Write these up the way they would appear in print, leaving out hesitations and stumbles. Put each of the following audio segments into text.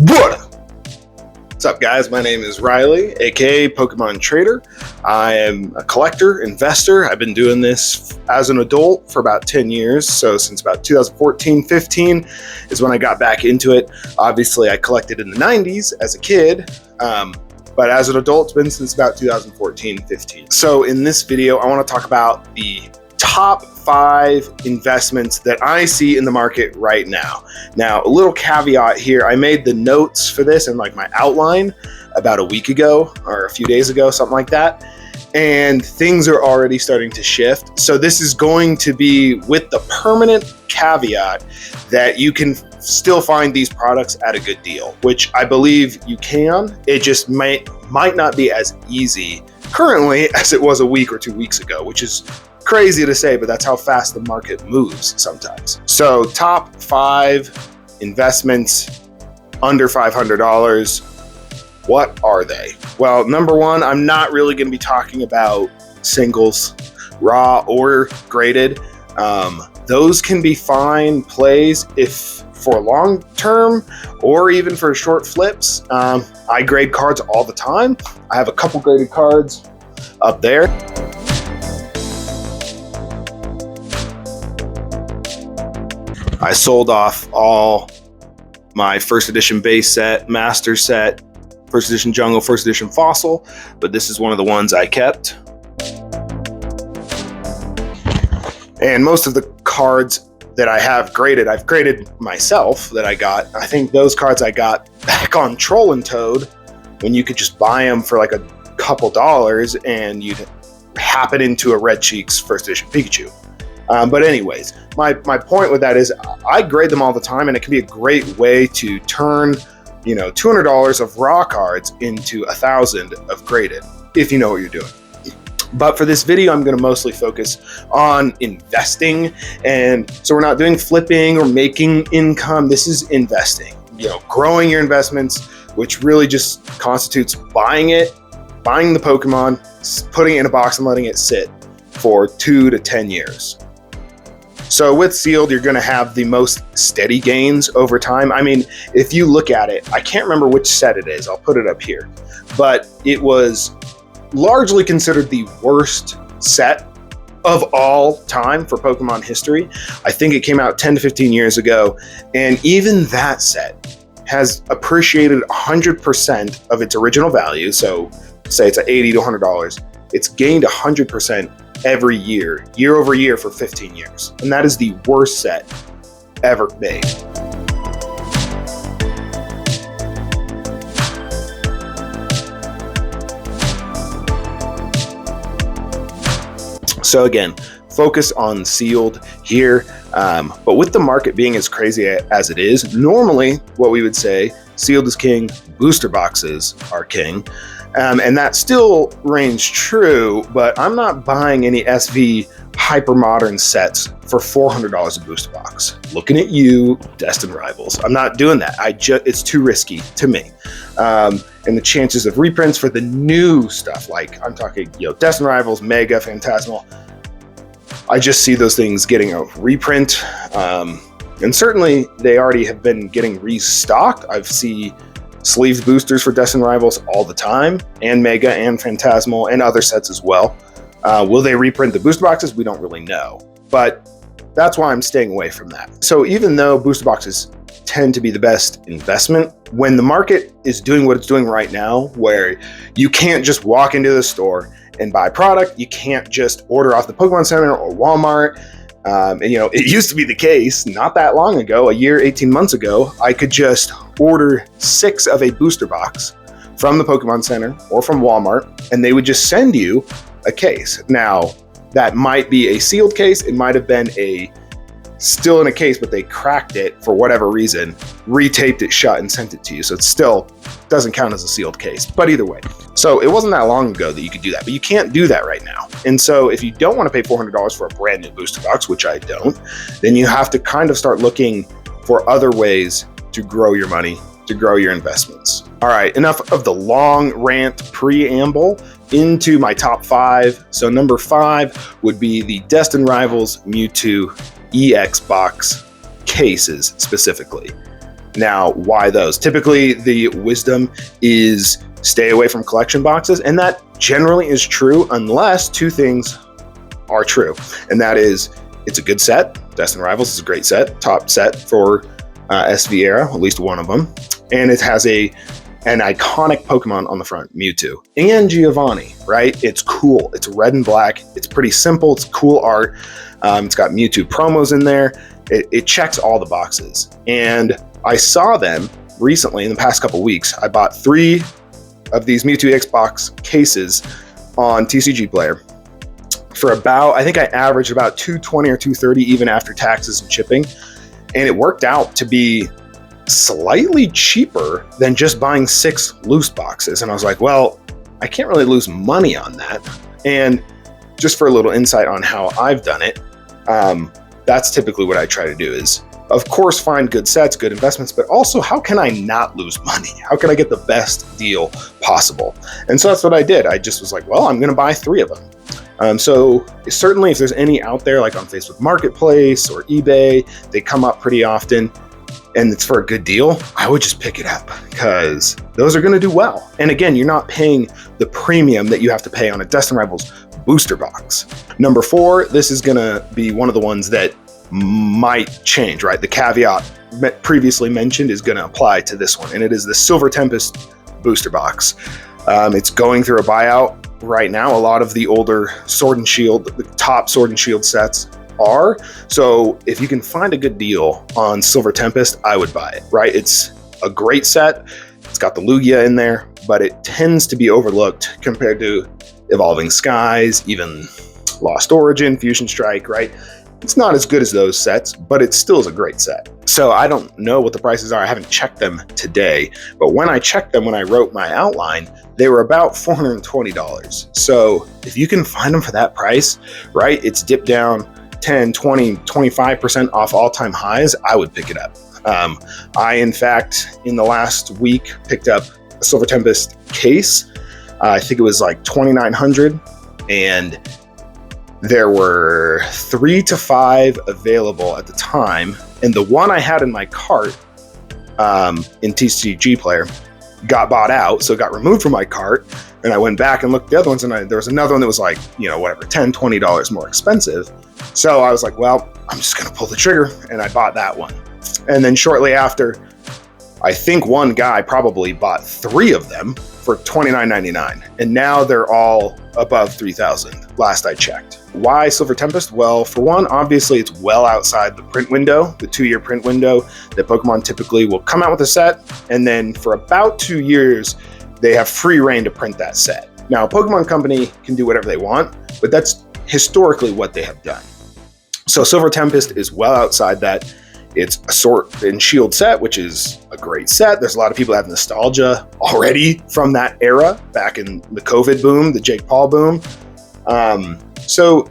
What's up, guys? My name is Riley, aka Pokemon Trader. I am a collector, investor. I've been doing this as an adult for about 10 years. So since about 2014-15 is when I got back into it. Obviously, I collected in the 90s as a kid. But as an adult, it's been since about 2014-15. So in this video, I want to talk about the top 5 investments that I see in the market right now. Now, a little caveat here, I made the notes for this and like my outline about a week ago or a few days ago, something like that. And things are already starting to shift. So this is going to be with the permanent caveat that you can still find these products at a good deal, which I believe you can. It just might not be as easy currently as it was a week or 2 weeks ago, which is crazy to say, but that's how fast the market moves sometimes. So top 5 investments under $500. What are they? Well, number one, I'm not really going to be talking about singles, raw or graded. Those can be fine plays if for long term or even for short flips. I grade cards all the time. I have a couple graded cards up there. I sold off all my first edition base set, master set, first edition jungle, first edition fossil, but this is one of the ones I kept. And most of the cards that I have graded, I've graded myself that I got. I think those cards I got back on Troll and Toad when you could just buy them for like a couple dollars and you'd happen into a Red Cheeks first edition Pikachu. But anyways, my point with that is I grade them all the time, and it can be a great way to turn, $200 of raw cards into 1,000 of graded, if you know what you're doing. But for this video, I'm going to mostly focus on investing. And so we're not doing flipping or making income. This is investing, growing your investments, which really just constitutes buying the Pokemon, putting it in a box and letting it sit for 2 to 10 years. So with sealed, you're going to have the most steady gains over time. I mean, if you look at it, I can't remember which set it is. I'll put it up here. But it was largely considered the worst set of all time for Pokemon history. I think it came out 10 to 15 years ago. And even that set has appreciated 100% of its original value. So say it's at $80 to $100. It's gained 100% every year over year for 15 years. And that is the worst set ever made. So again, focus on sealed here. But with the market being as crazy as it is, normally what we would say, sealed is king, booster boxes are king. And that still reigns true, but I'm not buying any SV hyper modern sets for $400 a booster box. Looking at you, Destined Rivals. I'm not doing that. It's too risky to me. And the chances of reprints for the new stuff, like I'm talking, Destined Rivals, Mega, Phantasmal, I just see those things getting a reprint. And certainly they already have been getting restocked. I've seen sleeved boosters for Destined Rivals all the time, and Mega and Phantasmal and other sets as well. Will they reprint the booster boxes? We don't really know, but that's why I'm staying away from that. So even though booster boxes tend to be the best investment, when the market is doing what it's doing right now, where you can't just walk into the store and buy product, you can't just order off the Pokemon Center or Walmart. And it used to be the case not that long ago, a year, 18 months ago, I could just order 6 of a booster box from the Pokemon Center or from Walmart, and they would just send you a case. Now, that might be a sealed case. It might have been still in a case, but they cracked it for whatever reason, retaped it shut and sent it to you. So it still doesn't count as a sealed case, but either way. So it wasn't that long ago that you could do that, but you can't do that right now. And so if you don't want to pay $400 for a brand new booster box, which I don't, then you have to kind of start looking for other ways to grow your money, to grow your investments. All right, enough of the long rant preamble into my top 5. So number 5 would be the Destined Rivals Mewtwo EX box cases specifically. Now, why those? Typically, the wisdom is stay away from collection boxes, and that generally is true unless two things are true, and that is it's a good set. Destined Rivals is a great set, top set for SV era, at least one of them, and it has an iconic Pokemon on the front, Mewtwo and Giovanni, right? It's cool. It's red and black. It's pretty simple. It's cool art. It's got Mewtwo promos in there. It checks all the boxes. And I saw them recently in the past couple weeks. I bought 3 of these Mewtwo Xbox cases on TCG Player for about, I think I averaged about $220 or $230 even after taxes and shipping. And it worked out to be slightly cheaper than just buying 6 loose boxes. And I was like, well, I can't really lose money on that. And just for a little insight on how I've done it, that's typically what I try to do is, of course, find good sets, good investments, but also how can I not lose money? How can I get the best deal possible? And so that's what I did. I just was like, well, I'm going to buy 3 of them. So certainly if there's any out there, like on Facebook Marketplace or eBay, they come up pretty often and it's for a good deal, I would just pick it up because those are going to do well. And again, you're not paying the premium that you have to pay on a Destined Rivals booster box. Number 4, this is going to be one of the ones that might change, right? The caveat previously mentioned is going to apply to this one, and it is the Silver Tempest booster box. It's going through a buyout right now. A lot of the older Sword and Shield, the top Sword and Shield sets are. So if you can find a good deal on Silver Tempest, I would buy it, right? It's a great set. It's got the Lugia in there, but it tends to be overlooked compared to Evolving Skies, even Lost Origin, Fusion Strike, right? It's not as good as those sets, but it still is a great set. So I don't know what the prices are. I haven't checked them today, but when I checked them, when I wrote my outline, they were about $420. So if you can find them for that price, right? It's dipped down 10, 20, 25% off all-time highs. I would pick it up. I, in fact, in the last week, picked up a Silver Tempest case. I think it was like $2,900, and there were 3 to 5 available at the time, and the one I had in my cart in TCG Player got bought out, so it got removed from my cart, and I went back and looked at the other ones, and there was another one that was like, whatever, $10, $20 more expensive. So I was like, well, I'm just going to pull the trigger, and I bought that one. And then shortly after, I think one guy probably bought 3 of them for $29.99, and now they're all above $3,000 last I checked. Why Silver Tempest? Well, for one, obviously it's well outside the print window, the 2-year print window that Pokemon typically will come out with a set, and then for about 2 years, they have free reign to print that set. Now, a Pokemon company can do whatever they want, but that's historically what they have done. So Silver Tempest is well outside that. It's a Sword and Shield set, which is a great set. There's a lot of people that have nostalgia already from that era, back in the COVID boom, the Jake Paul boom. So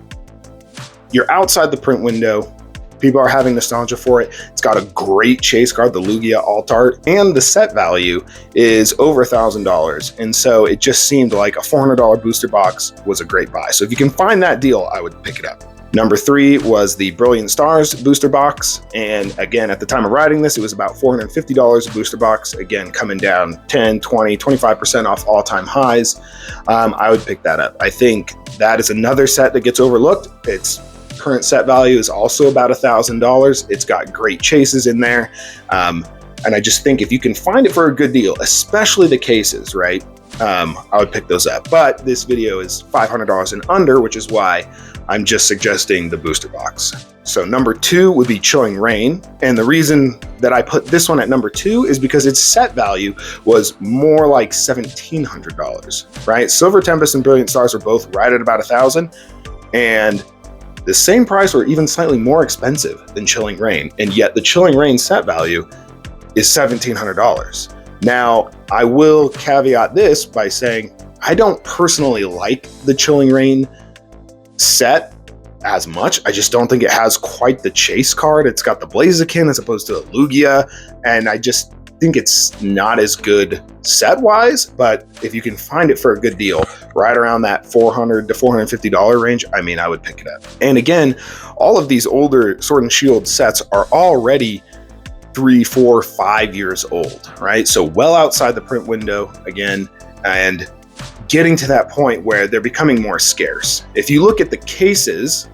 you're outside the print window. People are having nostalgia for it. It's got a great chase card, the Lugia Alt Art, and the set value is over $1,000. And so it just seemed like a $400 booster box was a great buy. So if you can find that deal, I would pick it up. Number 3 was the Brilliant Stars booster box. And again, at the time of writing this, it was about $450 a booster box. Again, coming down 10, 20, 25% off all-time highs. I would pick that up. I think that is another set that gets overlooked. Its current set value is also about $1,000. It's got great chases in there. And I just think if you can find it for a good deal, especially the cases, right? I would pick those up. But this video is $500 and under, which is why I'm just suggesting the booster box. So number 2 would be Chilling Reign. And the reason that I put this one at number 2 is because its set value was more like $1,700, right? Silver Tempest and Brilliant Stars are both right at about $1,000, and the same price or even slightly more expensive than Chilling Reign. And yet the Chilling Reign set value is $1,700. Now, I will caveat this by saying I don't personally like the Chilling Reign set as much. I just don't think it has quite the chase card. It's got the Blaziken as opposed to a Lugia, and I just think it's not as good set-wise, but if you can find it for a good deal, right around that $400 to $450 range, I mean, I would pick it up. And again, all of these older Sword and Shield sets are already 3, 4, 5 years old, right? So well outside the print window again, and getting to that point where they're becoming more scarce. If you look at the cases,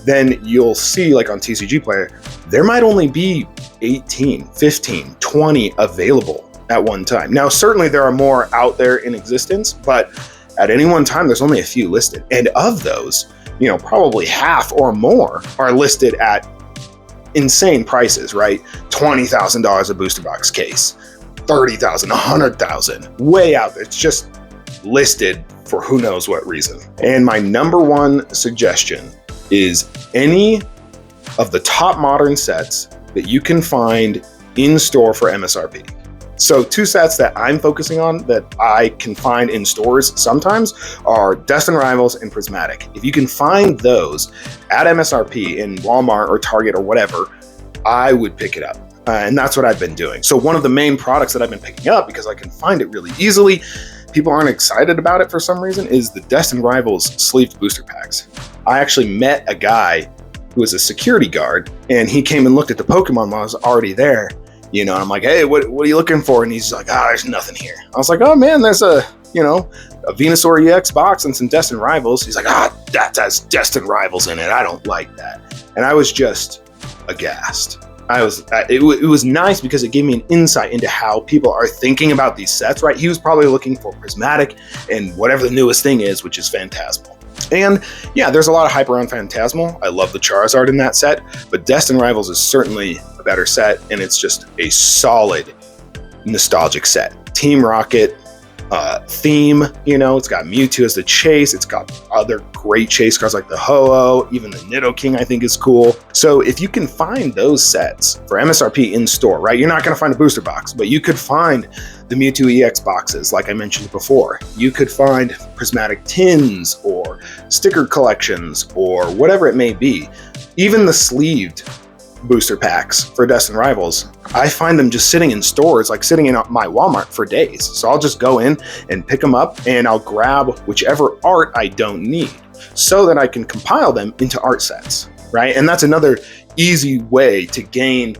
then you'll see, like on TCG Player, there might only be 18, 15, 20 available at one time. Now, certainly there are more out there in existence, but at any one time, there's only a few listed. And of those, probably half or more are listed at insane prices, right? $20,000 a booster box case, $30,000, $100,000, way out there. It's just listed for who knows what reason. And my number one suggestion is any of the top modern sets that you can find in store for MSRP. So 2 sets that I'm focusing on that I can find in stores sometimes are Destined Rivals and Prismatic. If you can find those at MSRP in Walmart or Target or whatever, I would pick it up. And that's what I've been doing. So one of the main products that I've been picking up, because I can find it really easily, people aren't excited about it for some reason, is the Destined Rivals sleeved booster packs. I actually met a guy who was a security guard, and he came and looked at the Pokemon while I was already there. And I'm like, hey, what are you looking for? And he's like, there's nothing here. I was like, oh man, there's a Venusaur EX box and some Destined Rivals. He's like, that has Destined Rivals in it. I don't like that. And I was just aghast. It was nice because it gave me an insight into how people are thinking about these sets, right? He was probably looking for Prismatic and whatever the newest thing is, which is Phantasmal. And yeah, there's a lot of hype around Phantasmal. I love the Charizard in that set, but Destined Rivals is certainly a better set, and it's just a solid nostalgic set. Team Rocket theme, it's got Mewtwo as the chase. It's got other great chase cards like the Ho-Oh, even the Nidoking I think is cool. So if you can find those sets for MSRP in store, right? You're not going to find a booster box, but you could find the Mewtwo EX boxes like I mentioned before. You could find prismatic tins or sticker collections or whatever it may be. Even the sleeved booster packs for Destined Rivals, I find them just sitting in stores, like sitting in my Walmart for days. So I'll just go in and pick them up, and I'll grab whichever art I don't need so that I can compile them into art sets, right? And that's another easy way to gain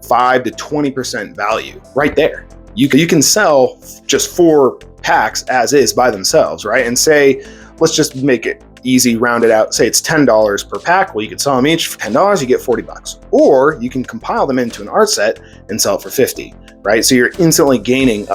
5 to 20% value right there. You can sell just 4 packs as is by themselves, right? And say, let's just make it easy, round it out, say it's $10 per pack. Well, you could sell them each for $10, you get $40. Or you can compile them into an art set and sell it for $50, right? So you're instantly gaining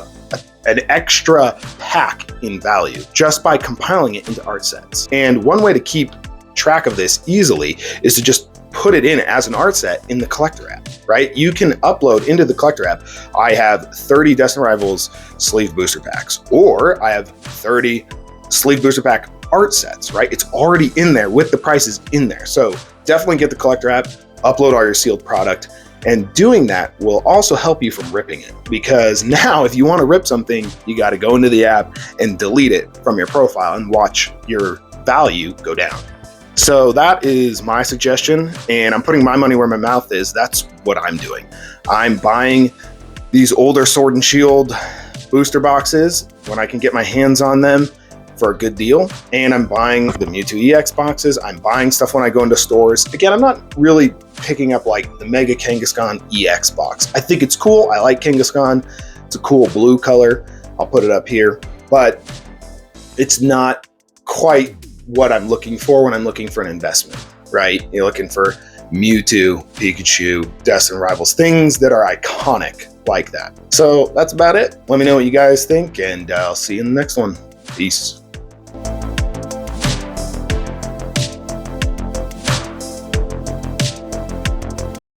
an extra pack in value just by compiling it into art sets. And one way to keep track of this easily is to just put it in as an art set in the collector app, right? You can upload into the collector app, I have 30 Destined Rivals sleeve booster packs, or I have 30 sleeve booster pack art sets, right? It's already in there with the prices in there. So definitely get the collector app, upload all your sealed product, and doing that will also help you from ripping it. Because now if you want to rip something, you got to go into the app and delete it from your profile and watch your value go down. So that is my suggestion, and I'm putting my money where my mouth is. That's what I'm doing. I'm buying these older Sword and Shield booster boxes when I can get my hands on them for a good deal, and I'm buying the Mewtwo EX boxes. I'm buying stuff when I go into stores. Again, I'm not really picking up like the Mega Kangaskhan EX box. I think it's cool. I like Kangaskhan. It's a cool blue color. I'll put it up here, but it's not quite what I'm looking for when I'm looking for an investment, right? You're looking for Mewtwo, Pikachu, Destined Rivals, things that are iconic like that. So that's about it. Let me know what you guys think, and I'll see you in the next one. Peace.